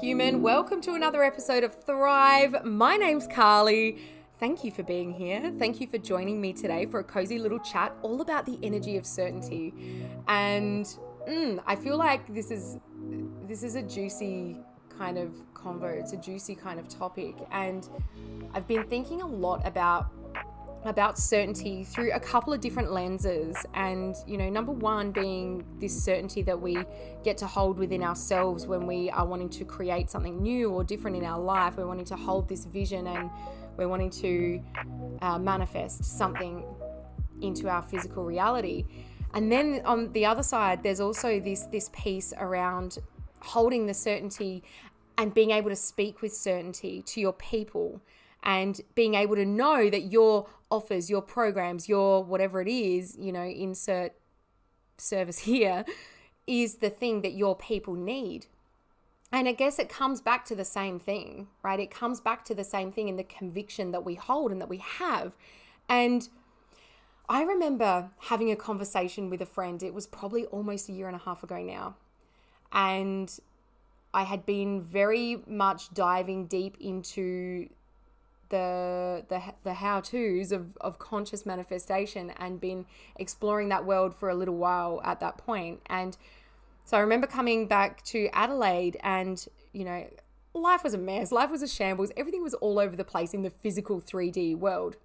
human. Welcome to another episode of Thrive. My name's Carly. Thank you for being here. Thank you for joining me today for a cozy little chat all about the energy of certainty. And I feel like this is a juicy kind of convo. It's a juicy kind of topic. And I've been thinking a lot about certainty through a couple of different lenses, and number one being this certainty that we get to hold within ourselves when we are wanting to create something new or different in our life. We're wanting to hold this vision and we're wanting to manifest something into our physical reality. And then on the other side, there's also this piece around holding the certainty and being able to speak with certainty to your people, and being able to know that your offers, your programs, your whatever it is, insert service here, is the thing that your people need. And I guess it comes back to the same thing, right? It comes back to the same thing in the conviction that we hold and that we have. And I remember having a conversation with a friend. It was probably almost a year and a half ago now. And I had been very much diving deep into the how-tos of conscious manifestation and been exploring that world for a little while at that point. And so I remember coming back to Adelaide and, life was a mess. Life was a shambles. Everything was all over the place in the physical 3D world.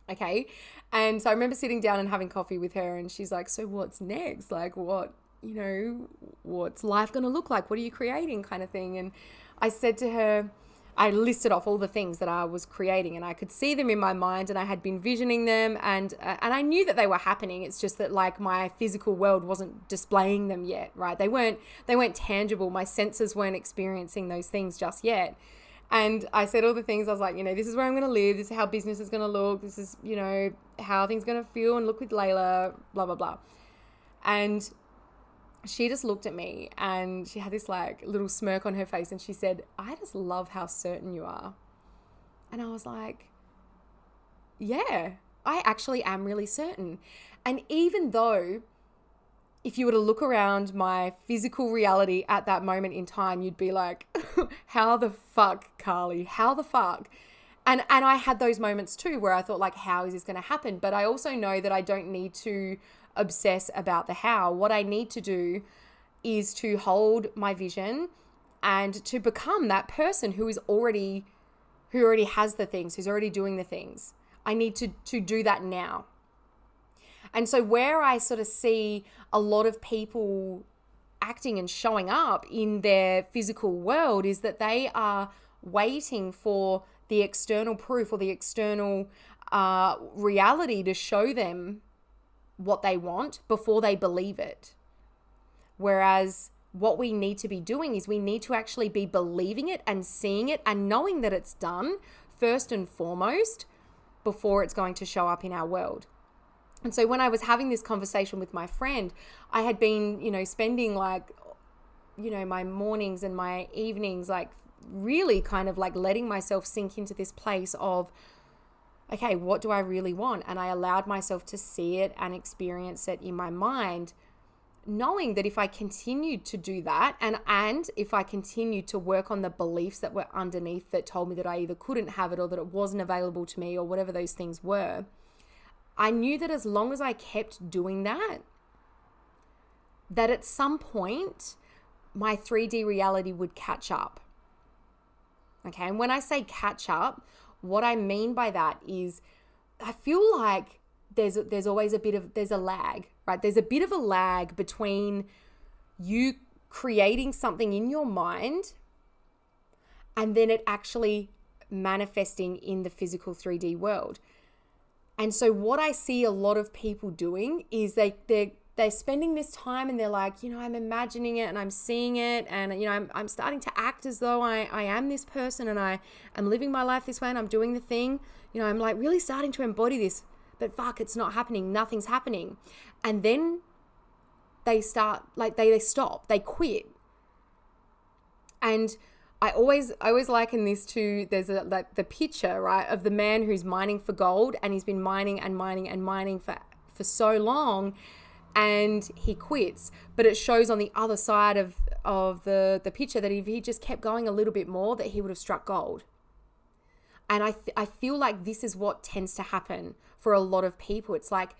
Okay. And so I remember sitting down and having coffee with her, and she's like, so what's next? Like, what's life going to look like? What are you creating, kind of thing? And I said to her, I listed off all the things that I was creating, and I could see them in my mind, and I had been visioning them, and I knew that they were happening. It's just that like my physical world wasn't displaying them yet, right? They weren't tangible. My senses weren't experiencing those things just yet. And I said all the things. I was like, this is where I'm going to live. This is how business is going to look. This is, how things are going to feel and look with Layla, blah, blah, blah. And she just looked at me and she had this like little smirk on her face, and she said, I just love how certain you are. And I was like, yeah, I actually am really certain. And even though if you were to look around my physical reality at that moment in time, you'd be like, how the fuck, Carly, how the fuck? And I had those moments too where I thought like, how is this going to happen? But I also know that I don't need to obsess about the how. What I need to do is to hold my vision and to become that person who already has the things, who's already doing the things. I need to do that now. And so where I sort of see a lot of people acting and showing up in their physical world is that they are waiting for the external proof or the external reality to show them what they want before they believe it. Whereas what we need to be doing is we need to actually be believing it and seeing it and knowing that it's done first and foremost before it's going to show up in our world. And so when I was having this conversation with my friend, I had been, spending like, my mornings and my evenings, like really kind of like letting myself sink into this place of, okay, what do I really want? And I allowed myself to see it and experience it in my mind, knowing that if I continued to do that and if I continued to work on the beliefs that were underneath that told me that I either couldn't have it or that it wasn't available to me or whatever those things were, I knew that as long as I kept doing that at some point my 3D reality would catch up. Okay, and when I say catch up, what I mean by that is I feel like there's always there's a lag, right? There's a bit of a lag between you creating something in your mind and then it actually manifesting in the physical 3D world. And so what I see a lot of people doing is they're spending this time and they're like, I'm imagining it and I'm seeing it and, I'm starting to act as though I am this person and I am living my life this way and I'm doing the thing. I'm like really starting to embody this, but fuck, it's not happening. Nothing's happening. And then they start, like they stop, they quit. And I always liken this to, there's the picture, right, of the man who's mining for gold and he's been mining and mining and mining for so long and he quits, but it shows on the other side of of the picture that if he just kept going a little bit more, that he would have struck gold. And I feel like this is what tends to happen for a lot of people. It's like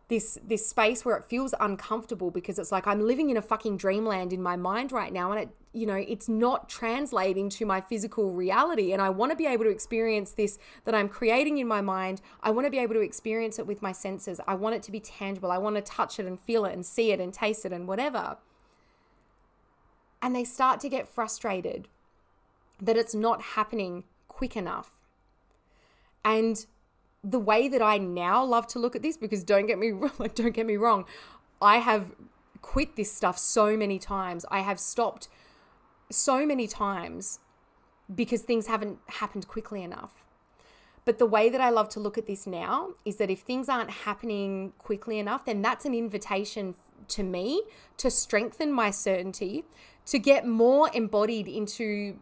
this space where it feels uncomfortable because it's like I'm living in a fucking dreamland in my mind right now, and it's not translating to my physical reality. And I want to be able to experience this that I'm creating in my mind. I want to be able to experience it with my senses. I want it to be tangible. I want to touch it and feel it and see it and taste it and whatever. And they start to get frustrated that it's not happening quick enough. And the way that I now love to look at this, because don't get me wrong, I have quit this stuff so many times. I have stopped so many times because things haven't happened quickly enough. But the way that I love to look at this now is that if things aren't happening quickly enough, then that's an invitation to me to strengthen my certainty, to get more embodied into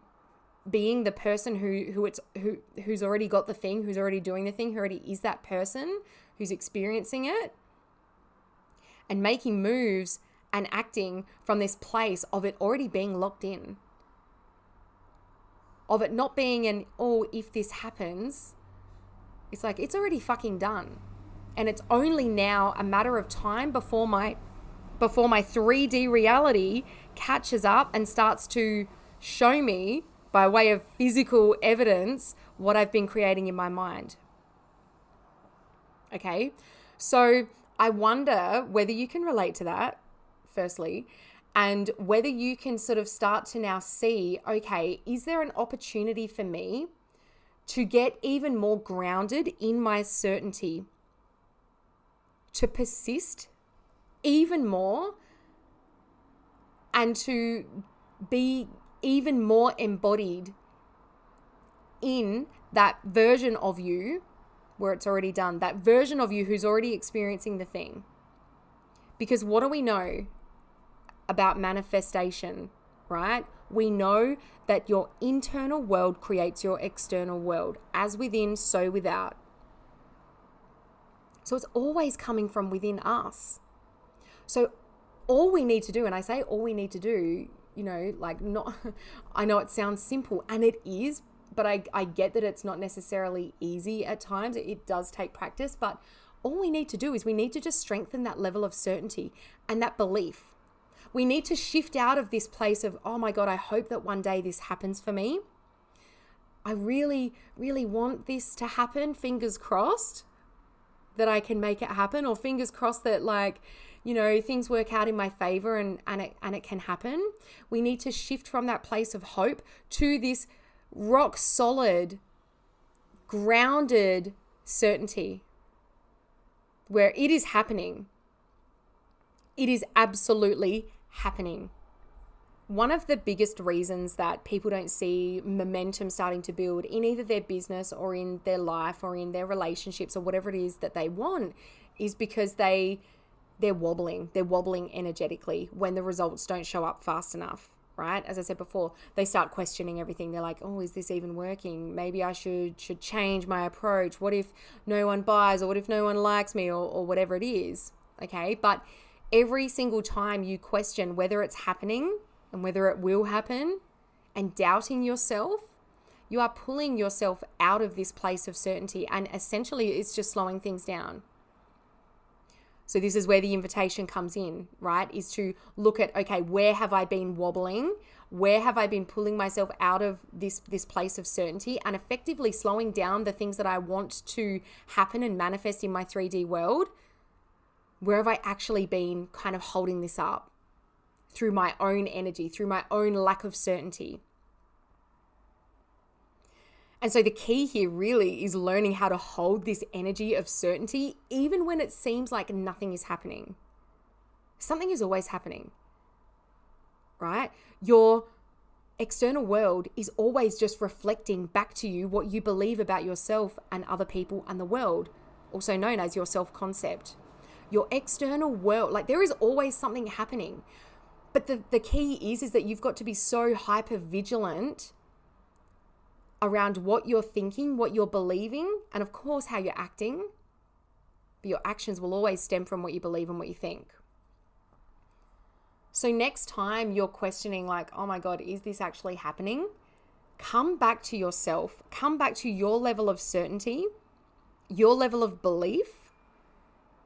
being the person who's already got the thing, who's already doing the thing, who already is that person, who's experiencing it, and making moves and acting from this place of it already being locked in, of it not being an, oh, if this happens, it's like it's already fucking done. And it's only now a matter of time before my 3D reality catches up and starts to show me by way of physical evidence what I've been creating in my mind. Okay, so I wonder whether you can relate to that, firstly, and whether you can sort of start to now see, okay, is there an opportunity for me to get even more grounded in my certainty, to persist even more, and to be even more embodied in that version of you where it's already done, that version of you who's already experiencing the thing. Because what do we know about manifestation, right? We know that your internal world creates your external world, as within, so without. So it's always coming from within us. So all we need to do, and I say all we need to do, I know it sounds simple, and it is, but I get that it's not necessarily easy at times. It does take practice, but all we need to do is we need to just strengthen that level of certainty and that belief. We need to shift out of this place of, oh my God, I hope that one day this happens for me. I really, really want this to happen. Fingers crossed that I can make it happen, or fingers crossed that things work out in my favor and it can happen. We need to shift from that place of hope to this rock solid, grounded certainty where it is happening. It is absolutely happening. One of the biggest reasons that people don't see momentum starting to build in either their business or in their life or in their relationships or whatever it is that they want is because they're wobbling. They're wobbling energetically when the results don't show up fast enough, right? As I said before, they start questioning everything. They're like, oh, is this even working? Maybe I should change my approach. What if no one buys, or what if no one likes me, or whatever it is, okay? But every single time you question whether it's happening and whether it will happen and doubting yourself, you are pulling yourself out of this place of certainty, and essentially it's just slowing things down. So this is where the invitation comes in, right? Is to look at, okay, where have I been wobbling? Where have I been pulling myself out of this place of certainty and effectively slowing down the things that I want to happen and manifest in my 3D world? Where have I actually been kind of holding this up through my own energy, through my own lack of certainty? And so the key here really is learning how to hold this energy of certainty even when it seems like nothing is happening. Something is always happening, right? Your external world is always just reflecting back to you what you believe about yourself and other people and the world, also known as your self-concept. Your external world, there is always something happening. But the key is that you've got to be so hyper vigilant around what you're thinking, what you're believing, and of course how you're acting. But your actions will always stem from what you believe and what you think. So next time you're questioning like, oh my God, is this actually happening? Come back to yourself, come back to your level of certainty, your level of belief,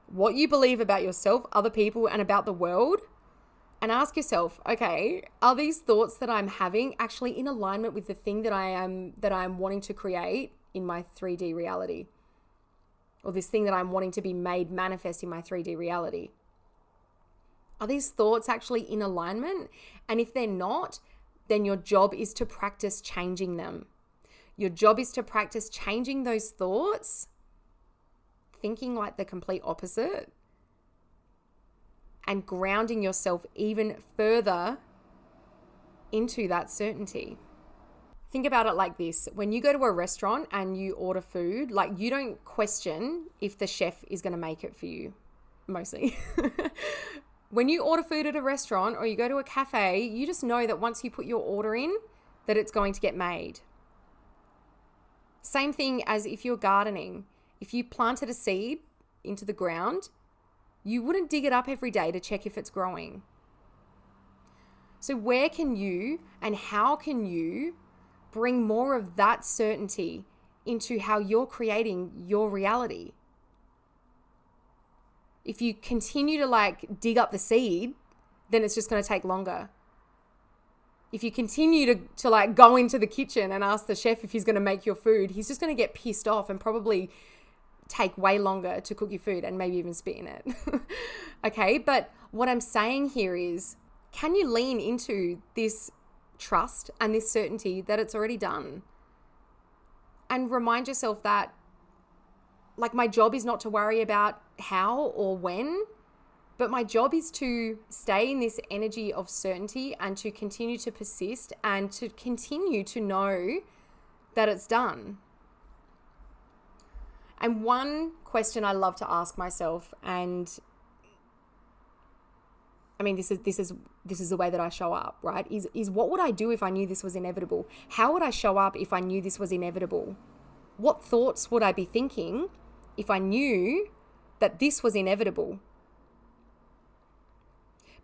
what you believe about yourself, other people, and about the world. And ask yourself, okay, are these thoughts that I'm having actually in alignment with the thing that I'm wanting to create in my 3D reality? Or this thing that I'm wanting to be made manifest in my 3D reality? Are these thoughts actually in alignment? And if they're not, then your job is to practice changing them. Your job is to practice changing those thoughts, thinking like the complete opposite, and grounding yourself even further into that certainty. Think about it like this. When you go to a restaurant and you order food, like you don't question if the chef is going to make it for you, mostly. When you order food at a restaurant or you go to a cafe, you just know that once you put your order in, that it's going to get made. Same thing as if you're gardening. If you planted a seed into the ground, you wouldn't dig it up every day to check if it's growing. So where can you and how can you bring more of that certainty into how you're creating your reality? If you continue to like dig up the seed, then it's just going to take longer. If you continue to like go into the kitchen and ask the chef if he's going to make your food, he's just going to get pissed off and probably take way longer to cook your food and maybe even spit in it. Okay, but what I'm saying here is, can you lean into this trust and this certainty that it's already done? And remind yourself that, like, my job is not to worry about how or when, but my job is to stay in this energy of certainty and to continue to persist and to continue to know that it's done. And one question I love to ask myself, and I mean, this is the way that I show up, right? Is what would I do if I knew this was inevitable? How would I show up if I knew this was inevitable? What thoughts would I be thinking if I knew that this was inevitable?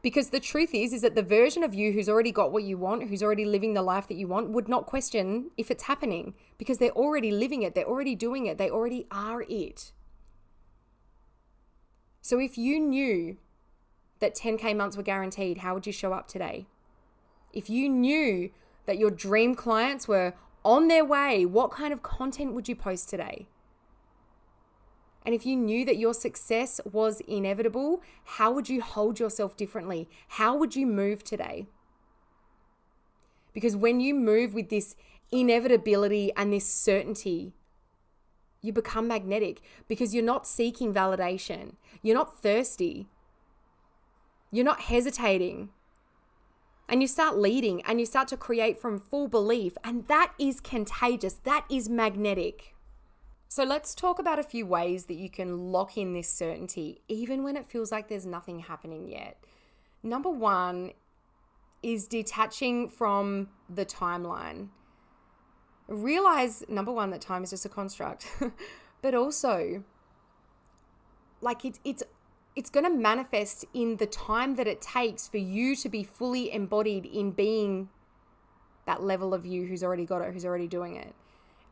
Because the truth is that the version of you who's already got what you want, who's already living the life that you want, would not question if it's happening, because they're already living it, they're already doing it, they already are it. So if you knew that 10K months were guaranteed, how would you show up today? If you knew that your dream clients were on their way, what kind of content would you post today? And if you knew that your success was inevitable, how would you hold yourself differently? How would you move today? Because when you move with this inevitability and this certainty, you become magnetic, because you're not seeking validation. You're not thirsty. You're not hesitating. And you start leading and you start to create from full belief. And that is contagious. That is magnetic. So let's talk about a few ways that you can lock in this certainty, even when it feels like there's nothing happening yet. Number one is detaching from the timeline. Realize, number one, that time is just a construct, but also, like, it's going to manifest in the time that it takes for you to be fully embodied in being that level of you who's already got it, who's already doing it.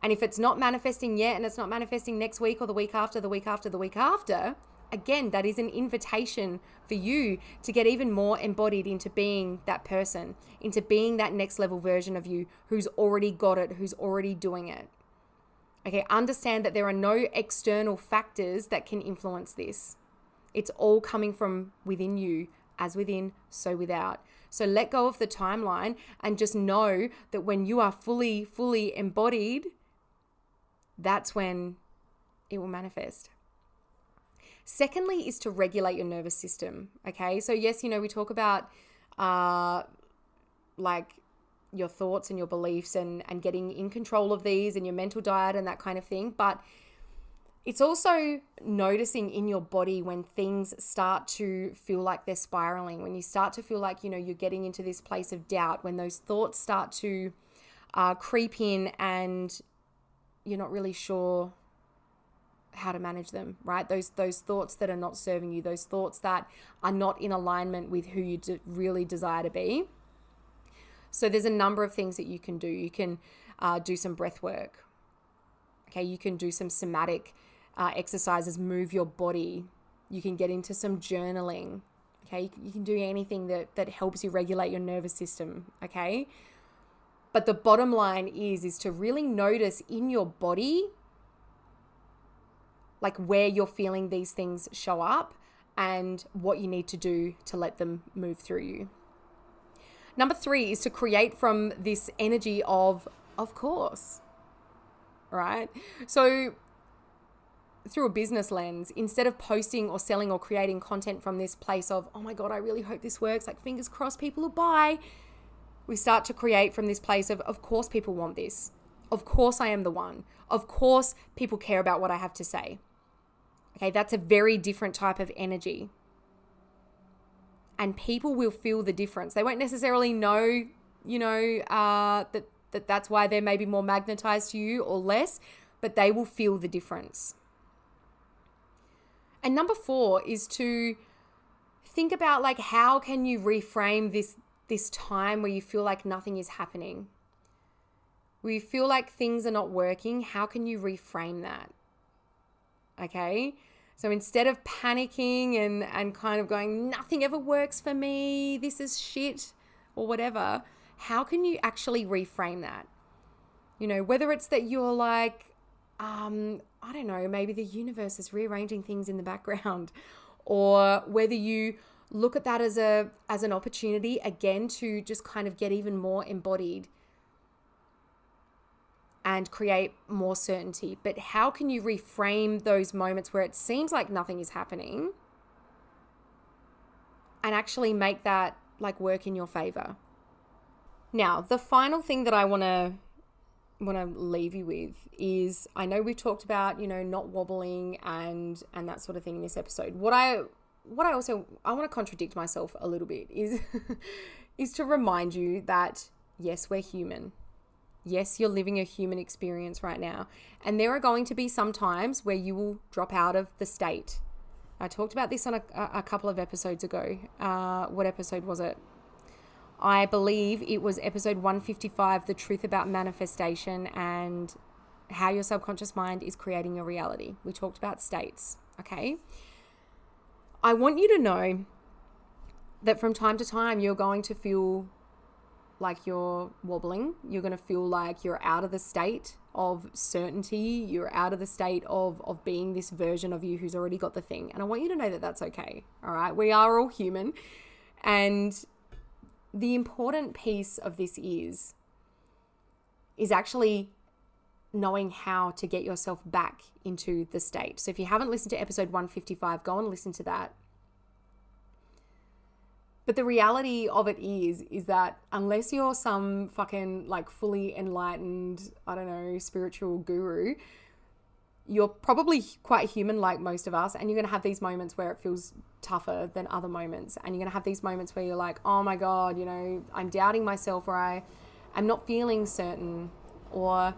And if it's not manifesting yet, and it's not manifesting next week or the week after, the week after, the week after, again, that is an invitation for you to get even more embodied into being that person, into being that next level version of you who's already got it, who's already doing it. Okay, understand that there are no external factors that can influence this. It's all coming from within you, as within, so without. So let go of the timeline and just know that when you are fully embodied, that's when it will manifest. Secondly is to regulate your nervous system, okay? So yes, we talk about like your thoughts and your beliefs and getting in control of these and your mental diet and that kind of thing, but it's also noticing in your body when things start to feel like they're spiraling, when you start to feel like, you're getting into this place of doubt, when those thoughts start to creep in and you're not really sure how to manage them, right? Those thoughts that are not serving you, those thoughts that are not in alignment with who you really desire to be. So there's a number of things that you can do. You can do some breath work. Okay, you can do some somatic exercises, move your body. You can get into some journaling. Okay, you can do anything that helps you regulate your nervous system. Okay, but the bottom line is to really notice in your body, like where you're feeling these things show up and what you need to do to let them move through you. Number 3 is to create from this energy of course, right? So through a business lens, instead of posting or selling or creating content from this place of, oh my God, I really hope this works, like fingers crossed people will buy, we start to create from this place of course people want this. Of course I am the one. Of course people care about what I have to say. Okay, that's a very different type of energy. And people will feel the difference. They won't necessarily know, that's why they're maybe more magnetized to you or less, but they will feel the difference. And number 4 is to think about like, how can you reframe this time where you feel like nothing is happening? Where you feel like things are not working, how can you reframe that? Okay? So instead of panicking and kind of going, nothing ever works for me, this is shit or whatever, how can you actually reframe that? Whether it's that you're like, I don't know, maybe the universe is rearranging things in the background, or whether you look at that as an opportunity again to just kind of get even more embodied and create more certainty. But how can you reframe those moments where it seems like nothing is happening and actually make that like work in your favor? Now, the final thing that I want to leave you with is, I know we've talked about, not wobbling and that sort of thing in this episode. What I want to contradict myself a little bit is to remind you that yes, we're human. Yes, you're living a human experience right now. And there are going to be some times where you will drop out of the state. I talked about this on a couple of episodes ago. What episode was it? I believe it was episode 155, The Truth About Manifestation and How Your Subconscious Mind is Creating Your Reality. We talked about states, okay? I want you to know that from time to time, you're going to feel like you're wobbling. You're going to feel like you're out of the state of certainty. You're out of the state of being this version of you who's already got the thing. And I want you to know that that's okay. All right. We are all human. And the important piece of this is actually knowing how to get yourself back into the state. So if you haven't listened to episode 155, go and listen to that. But the reality of it is that unless you're some fucking like fully enlightened, I don't know, spiritual guru, you're probably quite human like most of us. And you're going to have these moments where it feels tougher than other moments. And you're going to have these moments where you're like, oh my God, I'm doubting myself, or I'm not feeling certain, or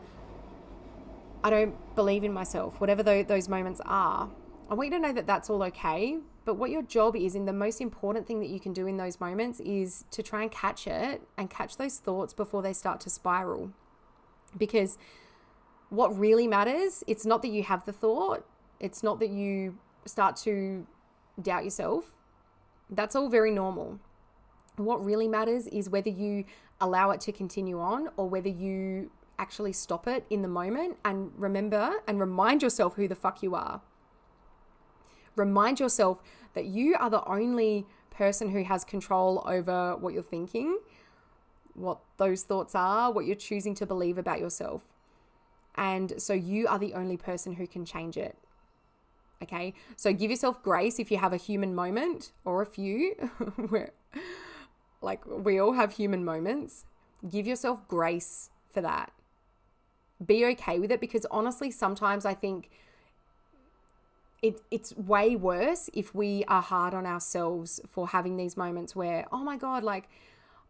I don't believe in myself, whatever those moments are. I want you to know that that's all okay. But what your job is, and the most important thing that you can do in those moments, is to try and catch it and catch those thoughts before they start to spiral. Because what really matters, it's not that you have the thought. It's not that you start to doubt yourself. That's all very normal. What really matters is whether you allow it to continue on, or whether you actually stop it in the moment and remember and remind yourself who the fuck you are. Remind yourself that you are the only person who has control over what you're thinking, what those thoughts are, what you're choosing to believe about yourself. And so you are the only person who can change it. Okay? So give yourself grace if you have a human moment, or a few, where like we all have human moments. Give yourself grace for that. Be okay with it, because honestly, sometimes I think it's way worse if we are hard on ourselves for having these moments where, oh my God, like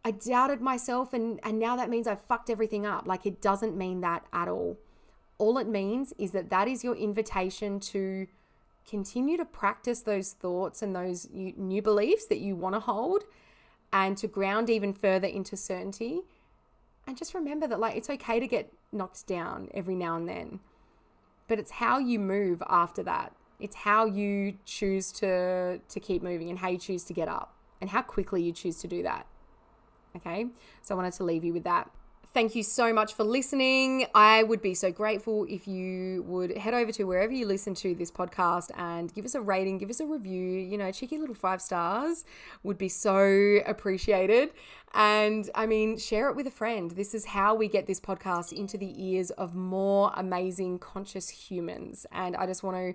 I doubted myself and now that means I've fucked everything up. Like, it doesn't mean that at all. all it means is that is your invitation to continue to practice those thoughts and those new beliefs that you want to hold, and to ground even further into certainty. And just remember that, like, it's okay to get knocked down every now and then, but it's how you move after that. It's how you choose to keep moving, and how you choose to get up, and how quickly you choose to do that. Okay, so I wanted to leave you with that. Thank you so much for listening. I would be so grateful if you would head over to wherever you listen to this podcast and give us a rating, give us a review. Cheeky little 5 stars would be so appreciated. And I mean, share it with a friend. This is how we get this podcast into the ears of more amazing, conscious humans. And I just want to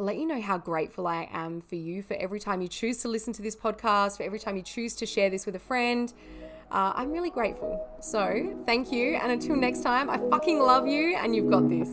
let you know how grateful I am for you, for every time you choose to listen to this podcast, for every time you choose to share this with a friend. I'm really grateful. So thank you. And until next time, I fucking love you, and you've got this.